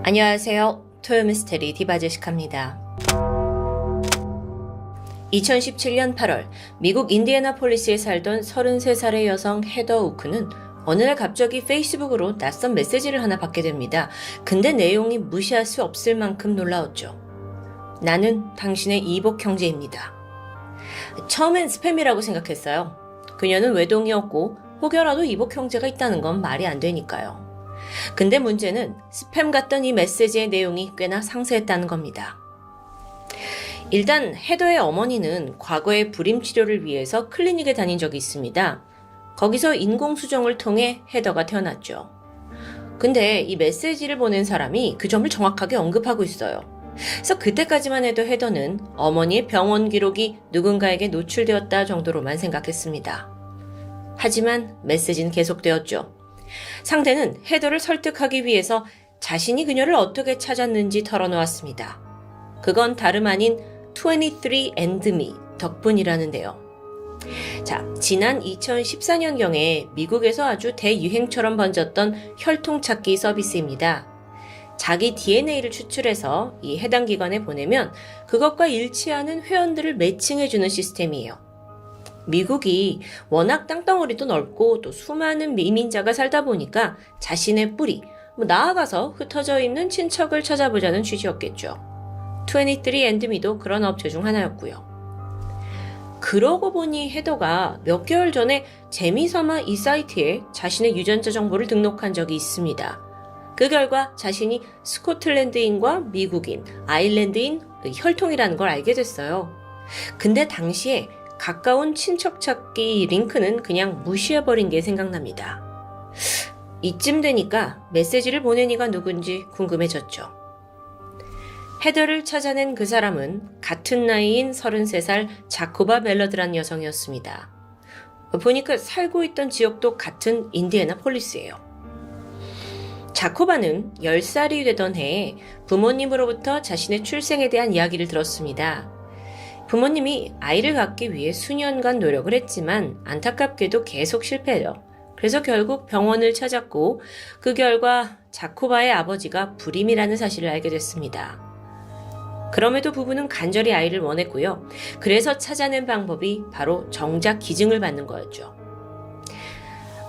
안녕하세요. 토요미스테리 디바제시카입니다. 2017년 8월 미국 인디애나폴리스에 살던 33살의 여성 헤더 우크는 어느 날 갑자기 페이스북으로 낯선 메시지를 하나 받게 됩니다. 근데 내용이 무시할 수 없을 만큼 놀라웠죠. 나는 당신의 이복 형제입니다. 처음엔 스팸이라고 생각했어요. 그녀는 외동이었고 혹여라도 이복 형제가 있다는 건 말이 안 되니까요. 근데 문제는 스팸 같던 이 메시지의 내용이 꽤나 상세했다는 겁니다. 일단 헤더의 어머니는 과거에 불임 치료를 위해서 클리닉에 다닌 적이 있습니다. 거기서 인공수정을 통해 헤더가 태어났죠. 근데 이 메시지를 보낸 사람이 그 점을 정확하게 언급하고 있어요. 그래서 그때까지만 해도 헤더는 어머니의 병원 기록이 누군가에게 노출되었다 정도로만 생각했습니다. 하지만 메시지는 계속되었죠. 상대는 헤더를 설득하기 위해서 자신이 그녀를 어떻게 찾았는지 털어놓았습니다. 그건 다름 아닌 23andMe 덕분이라는데요. 자, 지난 2014년경에 미국에서 아주 대유행처럼 번졌던 혈통찾기 서비스입니다. 자기 DNA를 추출해서 이 해당 기관에 보내면 그것과 일치하는 회원들을 매칭해주는 시스템이에요. 미국이 워낙 땅덩어리도 넓고 또 수많은 미민자가 살다 보니까 자신의 뿌리, 나아가서 흩어져 있는 친척을 찾아보자는 취지였겠죠. 23andMe도 그런 업체 중 하나였고요. 그러고 보니 헤더가 몇 개월 전에 재미삼아 이 사이트에 자신의 유전자 정보를 등록한 적이 있습니다. 그 결과 자신이 스코틀랜드인과 미국인, 아일랜드인 혈통이라는 걸 알게 됐어요. 근데 당시에 가까운 친척 찾기 링크는 그냥 무시해버린 게 생각납니다. 이쯤 되니까 메시지를 보낸 이가 누군지 궁금해졌죠. 헤더를 찾아낸 그 사람은 같은 나이인 33살 자코바 멜러드란 여성이었습니다. 보니까 살고 있던 지역도 같은 인디애나폴리스예요. 자코바는 10살이 되던 해에 부모님으로부터 자신의 출생에 대한 이야기를 들었습니다. 부모님이 아이를 갖기 위해 수년간 노력을 했지만 안타깝게도 계속 실패해요. 그래서 결국 병원을 찾았고 그 결과 자코바의 아버지가 불임이라는 사실을 알게 됐습니다. 그럼에도 부부는 간절히 아이를 원했고요. 그래서 찾아낸 방법이 바로 정자 기증을 받는 거였죠.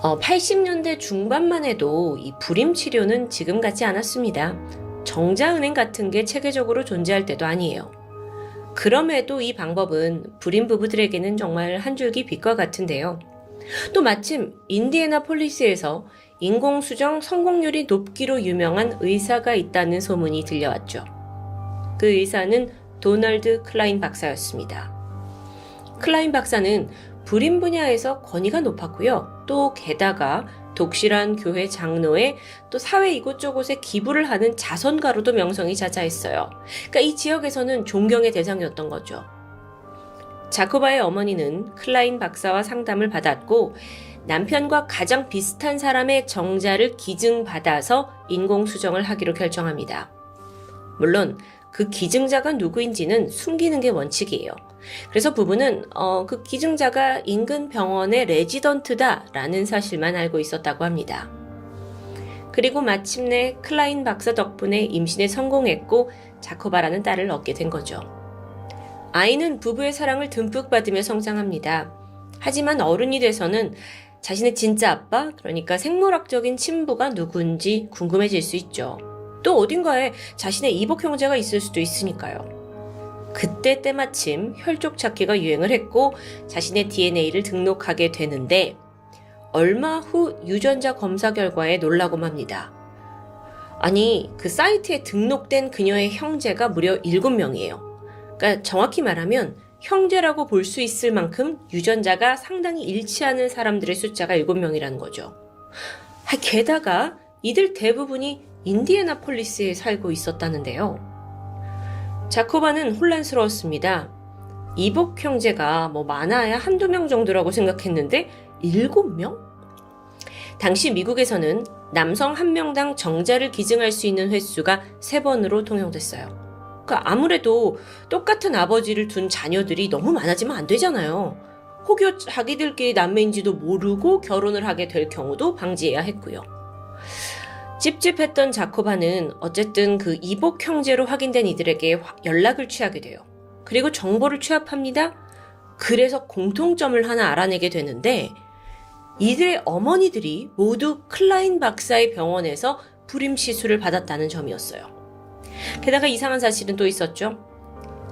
80년대 중반만 해도 이 불임 치료는 지금 같지 않았습니다. 정자은행 같은 게 체계적으로 존재할 때도 아니에요. 그럼에도 이 방법은 불임 부부들에게는 정말 한 줄기 빛과 같은데요. 또 마침 인디애나폴리스에서 인공수정 성공률이 높기로 유명한 의사가 있다는 소문이 들려왔죠. 그 의사는 도널드 클라인 박사였습니다. 클라인 박사는 불임 분야에서 권위가 높았고요. 또 게다가 독실한 교회 장로에 또 사회 이곳저곳에 기부를 하는 자선가로도 명성이 자자했어요. 그러니까 이 지역에서는 존경의 대상이었던 거죠. 자코바의 어머니는 클라인 박사와 상담을 받았고 남편과 가장 비슷한 사람의 정자를 기증받아서 인공수정을 하기로 결정합니다. 물론 그 기증자가 누구인지는 숨기는 게 원칙이에요. 그래서 부부는 그 기증자가 인근 병원의 레지던트다라는 사실만 알고 있었다고 합니다. 그리고 마침내 클라인 박사 덕분에 임신에 성공했고 자코바라는 딸을 얻게 된 거죠. 아이는 부부의 사랑을 듬뿍 받으며 성장합니다. 하지만 어른이 돼서는 자신의 진짜 아빠, 그러니까 생물학적인 친부가 누군지 궁금해질 수 있죠. 또 어딘가에 자신의 이복 형제가 있을 수도 있으니까요. 그때 때마침 혈족 찾기가 유행을 했고 자신의 DNA를 등록하게 되는데 얼마 후 유전자 검사 결과에 놀라고 맙니다. 아니, 그 사이트에 등록된 그녀의 형제가 무려 7명이에요. 그러니까 정확히 말하면 형제라고 볼 수 있을 만큼 유전자가 상당히 일치하는 사람들의 숫자가 7명이라는 거죠. 게다가 이들 대부분이 인디애나폴리스에 살고 있었다는데요. 자코바는 혼란스러웠습니다. 이복 형제가 많아야 한두 명 정도라고 생각했는데 7명? 당시 미국에서는 남성 1명당 정자를 기증할 수 있는 횟수가 3번으로 통용됐어요. 그러니까 아무래도 똑같은 아버지를 둔 자녀들이 너무 많아지면 안 되잖아요. 혹여 자기들끼리 남매인지도 모르고 결혼을 하게 될 경우도 방지해야 했고요. 찝찝했던 자코바는 어쨌든 그 이복 형제로 확인된 이들에게 연락을 취하게 돼요. 그리고 정보를 취합합니다. 그래서 공통점을 하나 알아내게 되는데 이들의 어머니들이 모두 클라인 박사의 병원에서 불임 시술을 받았다는 점이었어요. 게다가 이상한 사실은 또 있었죠.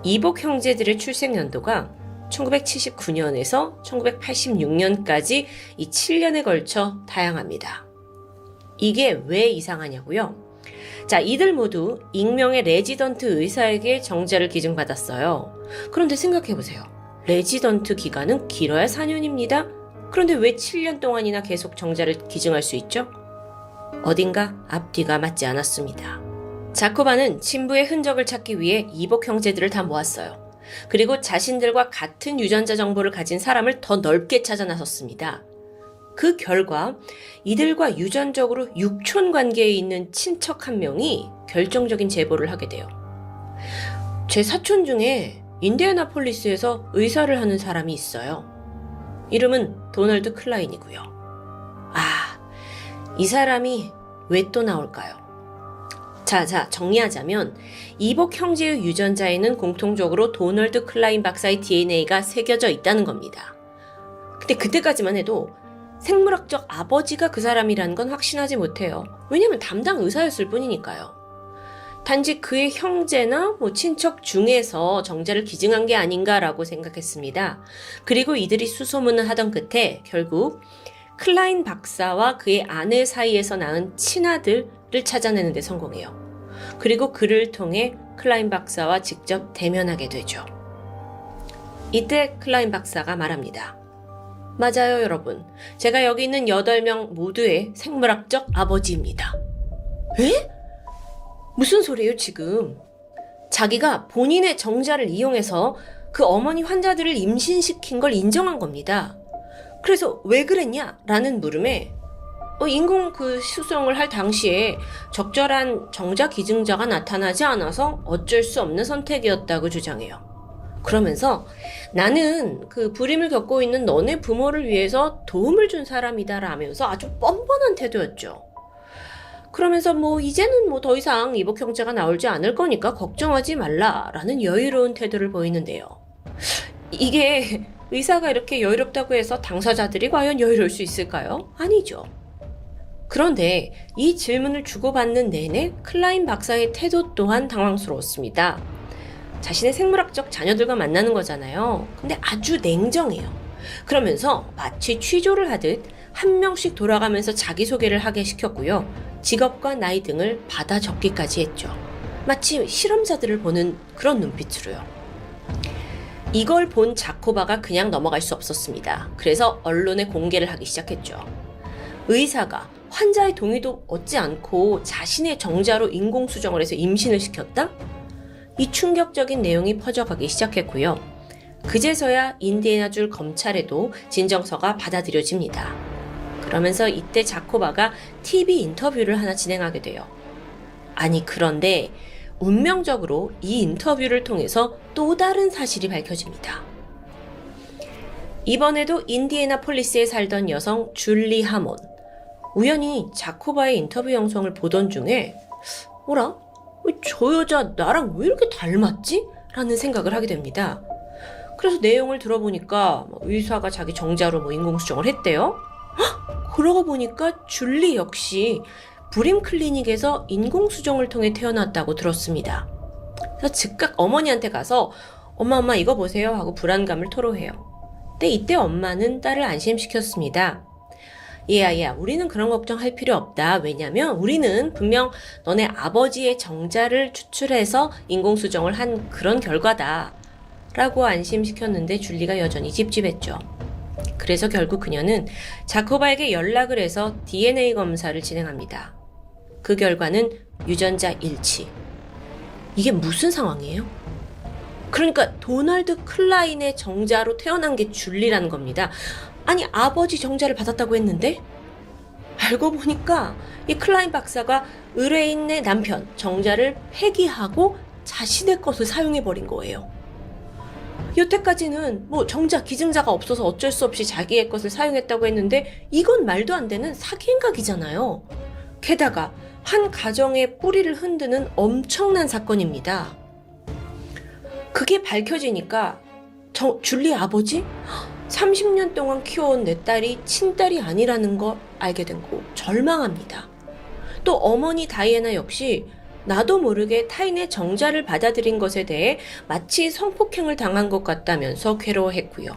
이복 형제들의 출생 연도가 1979년에서 1986년까지 이 7년에 걸쳐 다양합니다. 이게 왜 이상하냐고요? 자, 이들 모두 익명의 레지던트 의사에게 정자를 기증받았어요. 그런데 생각해보세요. 레지던트 기간은 길어야 4년입니다. 그런데 왜 7년 동안이나 계속 정자를 기증할 수 있죠? 어딘가 앞뒤가 맞지 않았습니다. 자코바는 친부의 흔적을 찾기 위해 이복 형제들을 다 모았어요. 그리고 자신들과 같은 유전자 정보를 가진 사람을 더 넓게 찾아 나섰습니다. 그 결과 이들과 유전적으로 육촌 관계에 있는 친척 한 명이 결정적인 제보를 하게 돼요. 제 사촌 중에 인디애나폴리스에서 의사를 하는 사람이 있어요. 이름은 도널드 클라인이고요. 아, 이 사람이 왜 또 나올까요? 자, 정리하자면 이복 형제의 유전자에는 공통적으로 도널드 클라인 박사의 DNA가 새겨져 있다는 겁니다. 근데 그때까지만 해도 생물학적 아버지가 그 사람이라는 건 확신하지 못해요. 왜냐면 담당 의사였을 뿐이니까요. 단지 그의 형제나 친척 중에서 정자를 기증한 게 아닌가라고 생각했습니다. 그리고 이들이 수소문을 하던 끝에 결국 클라인 박사와 그의 아내 사이에서 낳은 친아들을 찾아내는 데 성공해요. 그리고 그를 통해 클라인 박사와 직접 대면하게 되죠. 이때 클라인 박사가 말합니다. 맞아요, 여러분. 제가 여기 있는 8명 모두의 생물학적 아버지입니다. 에? 무슨 소리예요, 지금? 자기가 본인의 정자를 이용해서 그 어머니 환자들을 임신시킨 걸 인정한 겁니다. 그래서 왜 그랬냐? 라는 물음에 인공 수정을 할 당시에 적절한 정자 기증자가 나타나지 않아서 어쩔 수 없는 선택이었다고 주장해요. 그러면서 나는 그 불임을 겪고 있는 너네 부모를 위해서 도움을 준 사람이다 라면서 아주 뻔뻔한 태도였죠. 그러면서 이제는 더 이상 이복 형제가 나오지 않을 거니까 걱정하지 말라라는 여유로운 태도를 보이는데요. 이게 의사가 이렇게 여유롭다고 해서 당사자들이 과연 여유로울 수 있을까요? 아니죠. 그런데 이 질문을 주고받는 내내 클라인 박사의 태도 또한 당황스러웠습니다. 자신의 생물학적 자녀들과 만나는 거잖아요. 근데 아주 냉정해요. 그러면서 마치 취조를 하듯 한 명씩 돌아가면서 자기소개를 하게 시켰고요. 직업과 나이 등을 받아 적기까지 했죠. 마치 실험자들을 보는 그런 눈빛으로요. 이걸 본 자코바가 그냥 넘어갈 수 없었습니다. 그래서 언론에 공개를 하기 시작했죠. 의사가 환자의 동의도 얻지 않고 자신의 정자로 인공수정을 해서 임신을 시켰다? 이 충격적인 내용이 퍼져가기 시작했고요. 그제서야 인디애나주 검찰에도 진정서가 받아들여집니다. 그러면서 이때 자코바가 TV 인터뷰를 하나 진행하게 돼요. 아니 그런데 운명적으로 이 인터뷰를 통해서 또 다른 사실이 밝혀집니다. 이번에도 인디애나폴리스에 살던 여성 줄리 하몬. 우연히 자코바의 인터뷰 영상을 보던 중에 뭐라? 저 여자 나랑 왜 이렇게 닮았지? 라는 생각을 하게 됩니다. 그래서 내용을 들어보니까 의사가 자기 정자로 인공수정을 했대요. 헉! 그러고 보니까 줄리 역시 불임 클리닉에서 인공수정을 통해 태어났다고 들었습니다. 그래서 즉각 어머니한테 가서 엄마 이거 보세요 하고 불안감을 토로해요. 근데 이때 엄마는 딸을 안심시켰습니다. 얘야 우리는 그런 걱정할 필요 없다. 왜냐면 우리는 분명 너네 아버지의 정자를 추출해서 인공수정을 한 그런 결과다 라고 안심시켰는데 줄리가 여전히 찝찝했죠. 그래서 결국 그녀는 자코바에게 연락을 해서 DNA 검사를 진행합니다. 그 결과는 유전자 일치. 이게 무슨 상황이에요? 그러니까 도널드 클라인의 정자로 태어난 게 줄리라는 겁니다. 아니 아버지 정자를 받았다고 했는데? 알고 보니까 이 클라인 박사가 의뢰인의 남편 정자를 폐기하고 자신의 것을 사용해버린 거예요. 여태까지는 정자 기증자가 없어서 어쩔 수 없이 자기의 것을 사용했다고 했는데 이건 말도 안 되는 사기 행각이잖아요. 게다가 한 가정의 뿌리를 흔드는 엄청난 사건입니다. 그게 밝혀지니까 줄리 아버지? 30년 동안 키워온 내 딸이 친딸이 아니라는 걸 알게 된 거 절망합니다. 또 어머니 다이애나 역시 나도 모르게 타인의 정자를 받아들인 것에 대해 마치 성폭행을 당한 것 같다면서 괴로워했고요.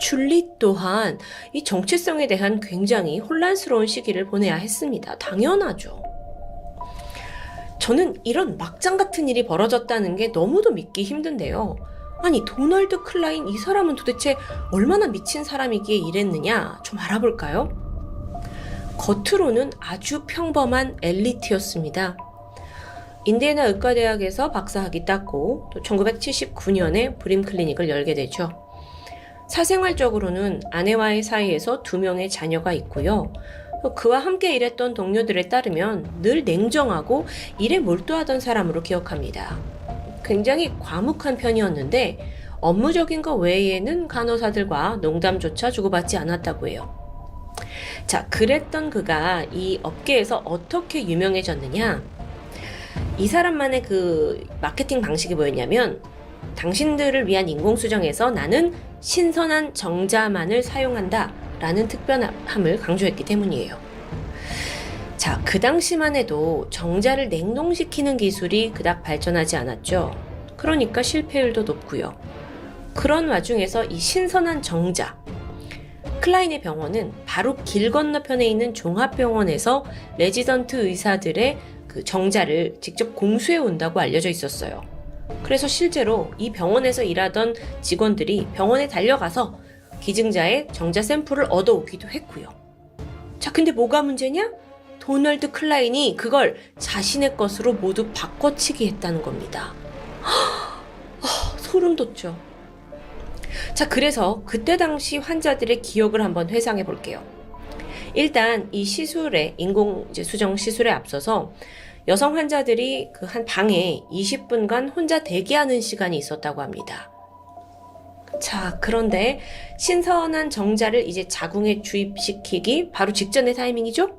줄리 또한 이 정체성에 대한 굉장히 혼란스러운 시기를 보내야 했습니다. 당연하죠. 저는 이런 막장 같은 일이 벌어졌다는 게 너무도 믿기 힘든데요. 아니, 도널드 클라인 이 사람은 도대체 얼마나 미친 사람이기에 이랬느냐 좀 알아볼까요? 겉으로는 아주 평범한 엘리트였습니다. 인디애나 의과대학에서 박사학위 땄고 또 1979년에 브림 클리닉을 열게 되죠. 사생활적으로는 아내와의 사이에서 2명의 자녀가 있고요. 그와 함께 일했던 동료들에 따르면 늘 냉정하고 일에 몰두하던 사람으로 기억합니다. 굉장히 과묵한 편이었는데 업무적인 것 외에는 간호사들과 농담조차 주고받지 않았다고 해요. 자, 그랬던 그가 이 업계에서 어떻게 유명해졌느냐? 이 사람만의 그 마케팅 방식이 뭐였냐면, 당신들을 위한 인공수정에서 나는 신선한 정자만을 사용한다 라는 특별함을 강조했기 때문이에요. 자, 그 당시만 해도 정자를 냉동시키는 기술이 그닥 발전하지 않았죠. 그러니까 실패율도 높고요. 그런 와중에서 이 신선한 정자, 클라인의 병원은 바로 길 건너편에 있는 종합병원에서 레지던트 의사들의 그 정자를 직접 공수해 온다고 알려져 있었어요. 그래서 실제로 이 병원에서 일하던 직원들이 병원에 달려가서 기증자의 정자 샘플을 얻어오기도 했고요. 자, 근데 뭐가 문제냐? 도널드 클라인이 그걸 자신의 것으로 모두 바꿔치기 했다는 겁니다. 소름 돋죠. 자, 그래서 그때 당시 환자들의 기억을 한번 회상해 볼게요. 일단 이 시술에, 인공수정 시술에 앞서서 여성 환자들이 그 한 방에 20분간 혼자 대기하는 시간이 있었다고 합니다. 자, 그런데 신선한 정자를 이제 자궁에 주입시키기 바로 직전의 타이밍이죠?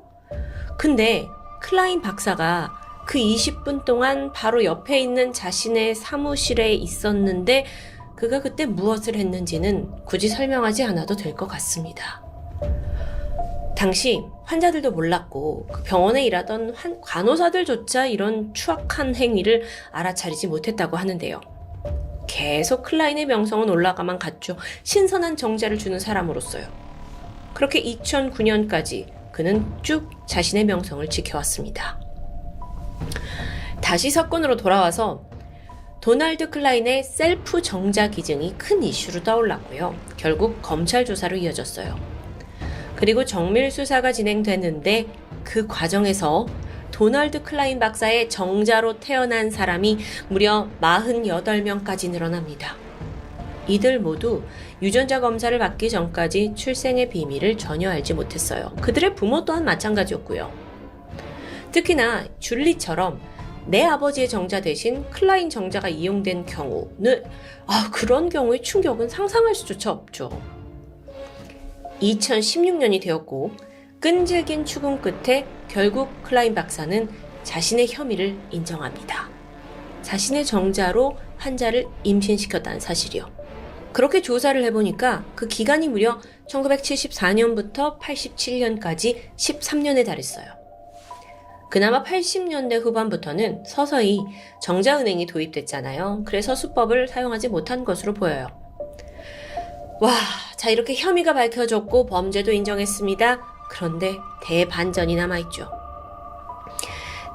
근데 클라인 박사가 그 20분 동안 바로 옆에 있는 자신의 사무실에 있었는데 그가 그때 무엇을 했는지는 굳이 설명하지 않아도 될 것 같습니다. 당시 환자들도 몰랐고 그 병원에 일하던 간호사들조차 이런 추악한 행위를 알아차리지 못했다고 하는데요. 계속 클라인의 명성은 올라가만 갔죠. 신선한 정자를 주는 사람으로서요. 그렇게 2009년까지 그는 쭉 자신의 명성을 지켜왔습니다. 다시 사건으로 돌아와서 도널드 클라인의 셀프 정자 기증이 큰 이슈로 떠올랐고요. 결국 검찰 조사로 이어졌어요. 그리고 정밀 수사가 진행됐는데 그 과정에서 도널드 클라인 박사의 정자로 태어난 사람이 무려 48명까지 늘어납니다. 이들 모두 유전자 검사를 받기 전까지 출생의 비밀을 전혀 알지 못했어요. 그들의 부모 또한 마찬가지였고요. 특히나 줄리처럼 내 아버지의 정자 대신 클라인 정자가 이용된 경우는 그런 경우의 충격은 상상할 수조차 없죠. 2016년이 되었고 끈질긴 추궁 끝에 결국 클라인 박사는 자신의 혐의를 인정합니다. 자신의 정자로 환자를 임신시켰다는 사실이요. 그렇게 조사를 해보니까 그 기간이 무려 1974년부터 87년까지 13년에 달했어요. 그나마 80년대 후반부터는 서서히 정자은행이 도입됐잖아요. 그래서 수법을 사용하지 못한 것으로 보여요. 자, 이렇게 혐의가 밝혀졌고 범죄도 인정했습니다. 그런데 대반전이 남아있죠.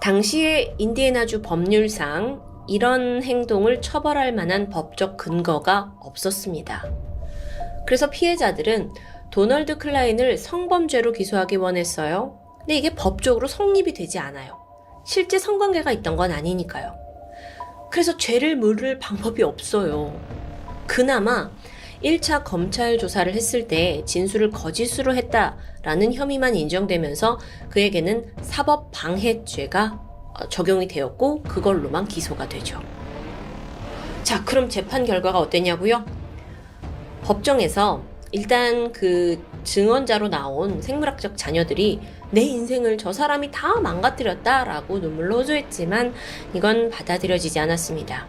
당시의 인디애나주 법률상 이런 행동을 처벌할 만한 법적 근거가 없었습니다. 그래서 피해자들은 도널드 클라인을 성범죄로 기소하기 원했어요. 근데 이게 법적으로 성립이 되지 않아요. 실제 성관계가 있던 건 아니니까요. 그래서 죄를 물을 방법이 없어요. 그나마 1차 검찰 조사를 했을 때 진술을 거짓으로 했다라는 혐의만 인정되면서 그에게는 사법방해죄가 적용이 되었고 그걸로만 기소가 되죠. 자, 그럼 재판 결과가 어땠냐고요? 법정에서 일단 그 증언자로 나온 생물학적 자녀들이 내 인생을 저 사람이 다 망가뜨렸다라고 눈물로 호소했지만 이건 받아들여지지 않았습니다.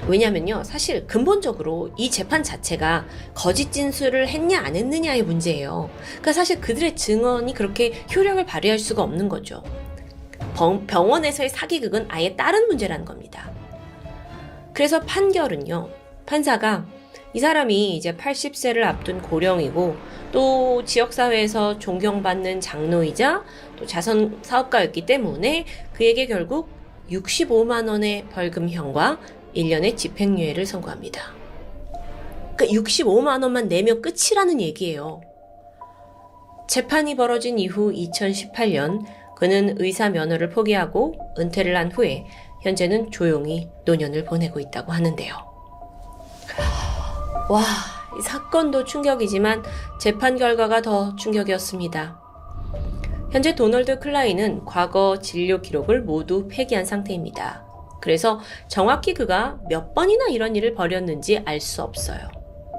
왜냐면요, 사실 근본적으로 이 재판 자체가 거짓 진술을 했냐 안 했느냐의 문제예요. 그러니까 사실 그들의 증언이 그렇게 효력을 발휘할 수가 없는 거죠. 병원에서의 사기극은 아예 다른 문제라는 겁니다. 그래서 판결은요, 판사가 이 사람이 이제 80세를 앞둔 고령이고 또 지역사회에서 존경받는 장로이자 또 자선 사업가였기 때문에 그에게 결국 65만 원의 벌금형과 1년의 집행유예를 선고합니다. 그러니까 65만 원만 내면 끝이라는 얘기예요. 재판이 벌어진 이후 2018년 그는 의사 면허를 포기하고 은퇴를 한 후에 현재는 조용히 노년을 보내고 있다고 하는데요. 와, 이 사건도 충격이지만 재판 결과가 더 충격이었습니다. 현재 도널드 클라인은 과거 진료 기록을 모두 폐기한 상태입니다. 그래서 정확히 그가 몇 번이나 이런 일을 벌였는지 알 수 없어요.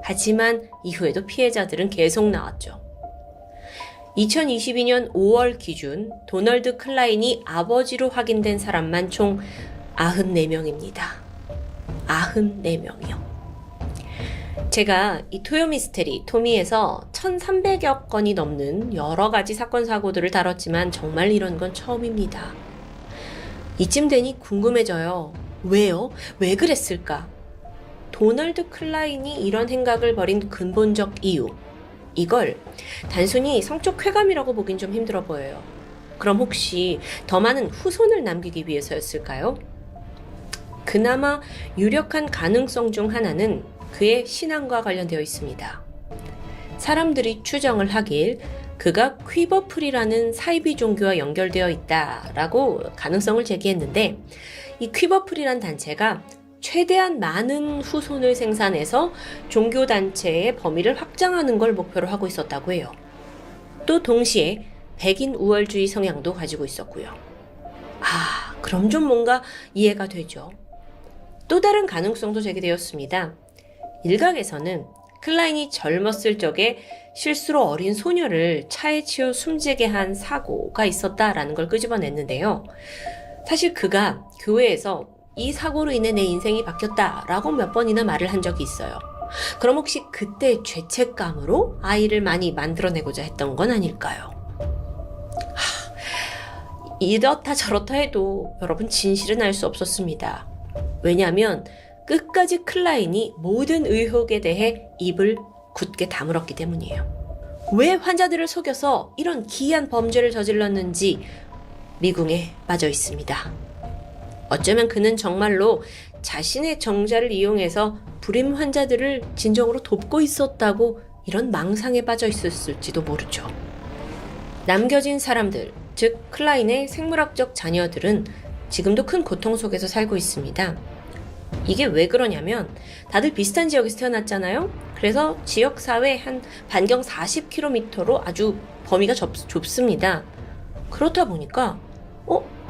하지만 이후에도 피해자들은 계속 나왔죠. 2022년 5월 기준 도널드 클라인이 아버지로 확인된 사람만 총 94명입니다. 94명이요. 제가 이 토요미스테리 토미에서 1300여 건이 넘는 여러 가지 사건 사고들을 다뤘지만 정말 이런 건 처음입니다. 이쯤 되니 궁금해져요. 왜요? 왜 그랬을까? 도널드 클라인이 이런 행각을 벌인 근본적 이유. 이걸 단순히 성적 쾌감이라고 보긴 좀 힘들어 보여요. 그럼 혹시 더 많은 후손을 남기기 위해서였을까요? 그나마 유력한 가능성 중 하나는 그의 신앙과 관련되어 있습니다. 사람들이 추정을 하길 그가 퀴버풀이라는 사이비 종교와 연결되어 있다라고 가능성을 제기했는데, 이 퀴버풀이란 단체가 최대한 많은 후손을 생산해서 종교단체의 범위를 확장하는 걸 목표로 하고 있었다고 해요. 또 동시에 백인 우월주의 성향도 가지고 있었고요. 그럼 좀 뭔가 이해가 되죠. 또 다른 가능성도 제기되었습니다. 일각에서는 클라인이 젊었을 적에 실수로 어린 소녀를 차에 치여 숨지게 한 사고가 있었다라는 걸 끄집어냈는데요. 사실 그가 교회에서 이 사고로 인해 내 인생이 바뀌었다라고 몇 번이나 말을 한 적이 있어요. 그럼 혹시 그때 죄책감으로 아이를 많이 만들어내고자 했던 건 아닐까요? 이렇다 저렇다 해도 여러분 진실은 알 수 없었습니다. 왜냐하면 끝까지 클라인이 모든 의혹에 대해 입을 굳게 다물었기 때문이에요. 왜 환자들을 속여서 이런 기이한 범죄를 저질렀는지 미궁에 빠져 있습니다. 어쩌면 그는 정말로 자신의 정자를 이용해서 불임 환자들을 진정으로 돕고 있었다고 이런 망상에 빠져 있었을지도 모르죠. 남겨진 사람들, 즉 클라인의 생물학적 자녀들은 지금도 큰 고통 속에서 살고 있습니다. 이게 왜 그러냐면 다들 비슷한 지역에서 태어났잖아요. 그래서 지역사회 한 반경 40km로 아주 범위가 좁습니다. 그렇다 보니까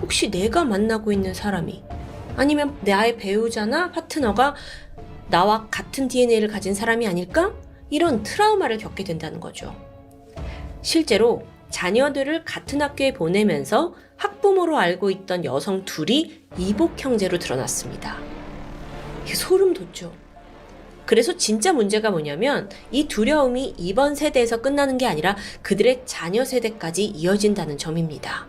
혹시 내가 만나고 있는 사람이 아니면 나의 배우자나 파트너가 나와 같은 DNA를 가진 사람이 아닐까? 이런 트라우마를 겪게 된다는 거죠. 실제로 자녀들을 같은 학교에 보내면서 학부모로 알고 있던 여성 둘이 이복 형제로 드러났습니다. 이게 소름 돋죠. 그래서 진짜 문제가 뭐냐면 이 두려움이 이번 세대에서 끝나는 게 아니라 그들의 자녀 세대까지 이어진다는 점입니다.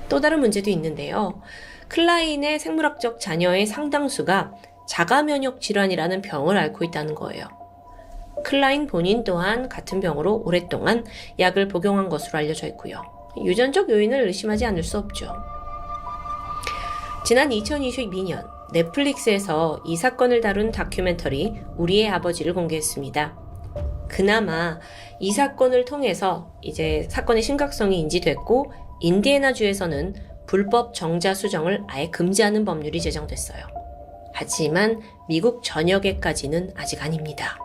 또 다른 문제도 있는데요. 클라인의 생물학적 자녀의 상당수가 자가면역 질환이라는 병을 앓고 있다는 거예요. 클라인 본인 또한 같은 병으로 오랫동안 약을 복용한 것으로 알려져 있고요. 유전적 요인을 의심하지 않을 수 없죠. 지난 2022년 넷플릭스에서 이 사건을 다룬 다큐멘터리 우리의 아버지를 공개했습니다. 그나마 이 사건을 통해서 이제 사건의 심각성이 인지됐고 인디애나주에서는 불법 정자 수정을 아예 금지하는 법률이 제정됐어요. 하지만 미국 전역에까지는 아직 아닙니다.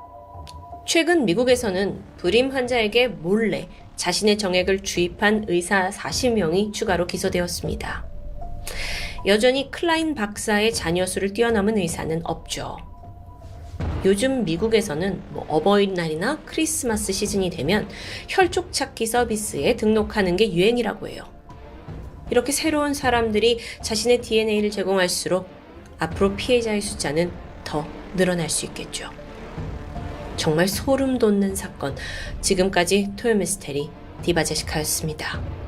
최근 미국에서는 불임 환자에게 몰래 자신의 정액을 주입한 의사 40명이 추가로 기소되었습니다. 여전히 클라인 박사의 자녀 수를 뛰어넘은 의사는 없죠. 요즘 미국에서는 어버이날이나 크리스마스 시즌이 되면 혈족 찾기 서비스에 등록하는 게 유행이라고 해요. 이렇게 새로운 사람들이 자신의 DNA를 제공할수록 앞으로 피해자의 숫자는 더 늘어날 수 있겠죠. 정말 소름 돋는 사건. 지금까지 토요미스테리 디바제시카였습니다.